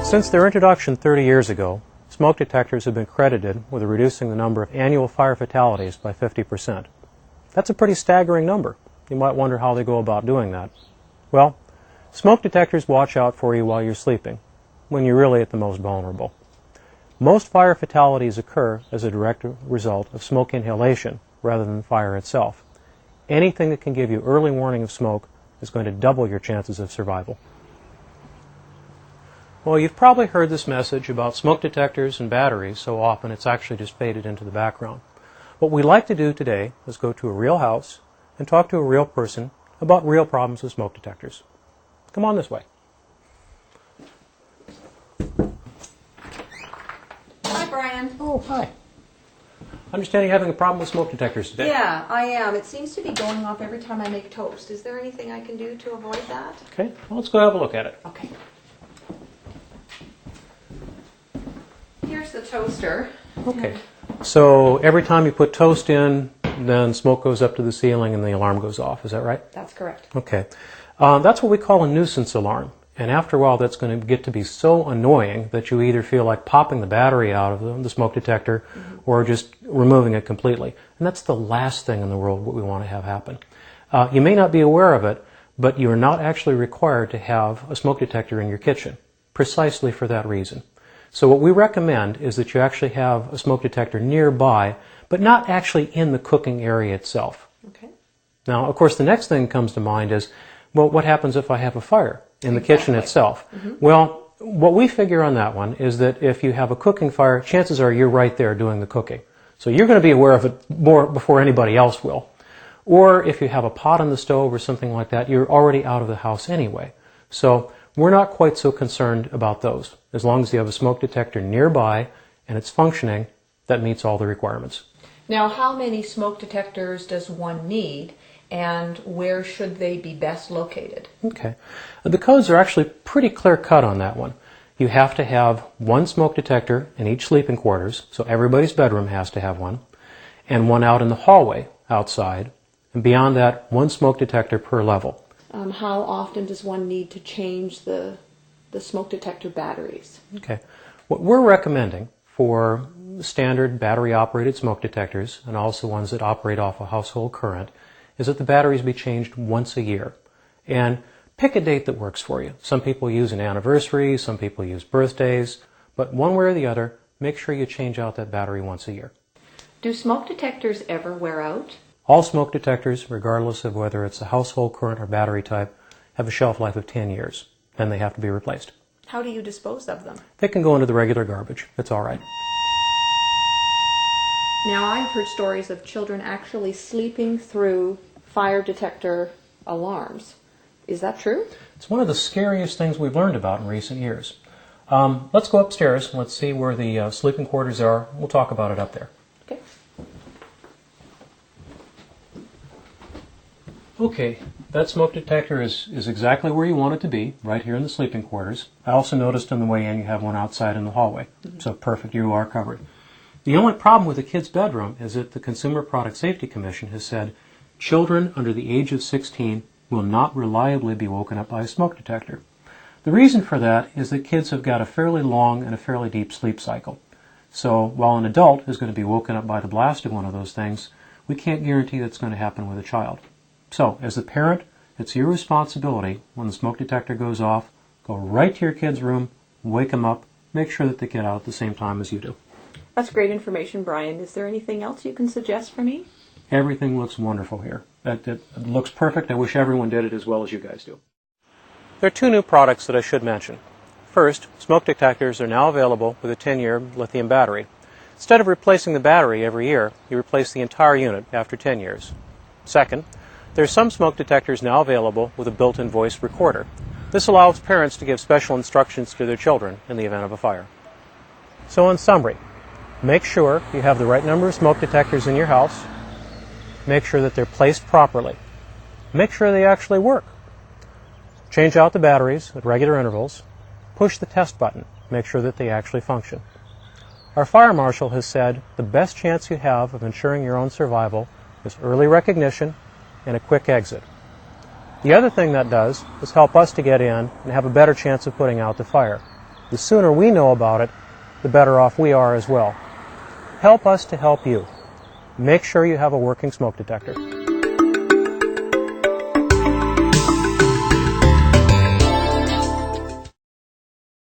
Since their introduction 30 years ago, smoke detectors have been credited with reducing the number of annual fire fatalities by 50%. That's a pretty staggering number. You might wonder how they go about doing that. Well, smoke detectors watch out for you while you're sleeping, when you're really at the most vulnerable. Most fire fatalities occur as a direct result of smoke inhalation rather than fire itself. Anything that can give you early warning of smoke is going to double your chances of survival. Well, you've probably heard this message about smoke detectors and batteries so often it's actually just faded into the background. What we'd like to do today is go to a real house and talk to a real person about real problems with smoke detectors. Come on this way. Hi, Brian. Oh, hi. I understand you're having a problem with smoke detectors today. Yeah, I am. It seems to be going off every time I make toast. Is there anything I can do to avoid that? Okay, well, let's go have a look at it. Okay. Here's the toaster. Okay, so every time you put toast in, then smoke goes up to the ceiling and the alarm goes off. Is that right? That's correct. Okay. That's what we call a nuisance alarm. And after a while, that's going to get to be so annoying that you either feel like popping the battery out of the smoke detector or just removing it completely. And that's the last thing in the world what we want to have happen. You may not be aware of it, but you are not actually required to have a smoke detector in your kitchen, precisely for that reason. So what we recommend is that you actually have a smoke detector nearby, but not actually in the cooking area itself. Okay. Now, of course, the next thing that comes to mind is, well, what happens if I have a fire in the kitchen itself? Well, what we figure on that one is that if you have a cooking fire, chances are you're right there doing the cooking. So you're going to be aware of it more before anybody else will. Or if you have a pot on the stove or something like that, you're already out of the house anyway. So we're not quite so concerned about those. As long as you have a smoke detector nearby and it's functioning, that meets all the requirements. Now, how many smoke detectors does one need, and where should they be best located? Okay. The codes are actually pretty clear-cut on that one. You have to have one smoke detector in each sleeping quarters, so everybody's bedroom has to have one, and one out in the hallway outside, and beyond that, one smoke detector per level. How often does one need to change the smoke detector batteries? Okay. What we're recommending for standard battery-operated smoke detectors, and also ones that operate off a household current, is that the batteries be changed once a year. And pick a date that works for you. Some people use an anniversary, some people use birthdays, but one way or the other, make sure you change out that battery once a year. Do smoke detectors ever wear out? All smoke detectors, regardless of whether it's a household current or battery type, have a shelf life of 10 years. Then they have to be replaced. How do you dispose of them? They can go into the regular garbage. It's all right. Now, I've heard stories of children actually sleeping through fire detector alarms. Is that true? It's one of the scariest things we've learned about in recent years. Let's go upstairs. Let's see where the sleeping quarters are. We'll talk about it up there. Okay. Okay, that smoke detector is exactly where you want it to be, right here in the sleeping quarters. I also noticed on the way in you have one outside in the hallway. So perfect, you are covered. The only problem with a kid's bedroom is that the Consumer Product Safety Commission has said children under the age of 16 will not reliably be woken up by a smoke detector. The reason for that is that kids have got a fairly long and a fairly deep sleep cycle. So while an adult is going to be woken up by the blast of one of those things, we can't guarantee that's going to happen with a child. So as a parent, it's your responsibility when the smoke detector goes off, go right to your kid's room, wake them up, make sure that they get out at the same time as you do. That's great information, Brian. Is there anything else you can suggest for me? Everything looks wonderful here. It looks perfect. I wish everyone did it as well as you guys do. There are two new products that I should mention. First, smoke detectors are now available with a 10-year lithium battery. Instead of replacing the battery every year, you replace the entire unit after 10 years. Second, there are some smoke detectors now available with a built-in voice recorder. This allows parents to give special instructions to their children in the event of a fire. So in summary, make sure you have the right number of smoke detectors in your house. Make sure that they're placed properly. Make sure they actually work. Change out the batteries at regular intervals. Push the test button. Make sure that they actually function. Our fire marshal has said the best chance you have of ensuring your own survival is early recognition and a quick exit. The other thing that does is help us to get in and have a better chance of putting out the fire. The sooner we know about it, the better off we are as well. Help us to help you. Make sure you have a working smoke detector.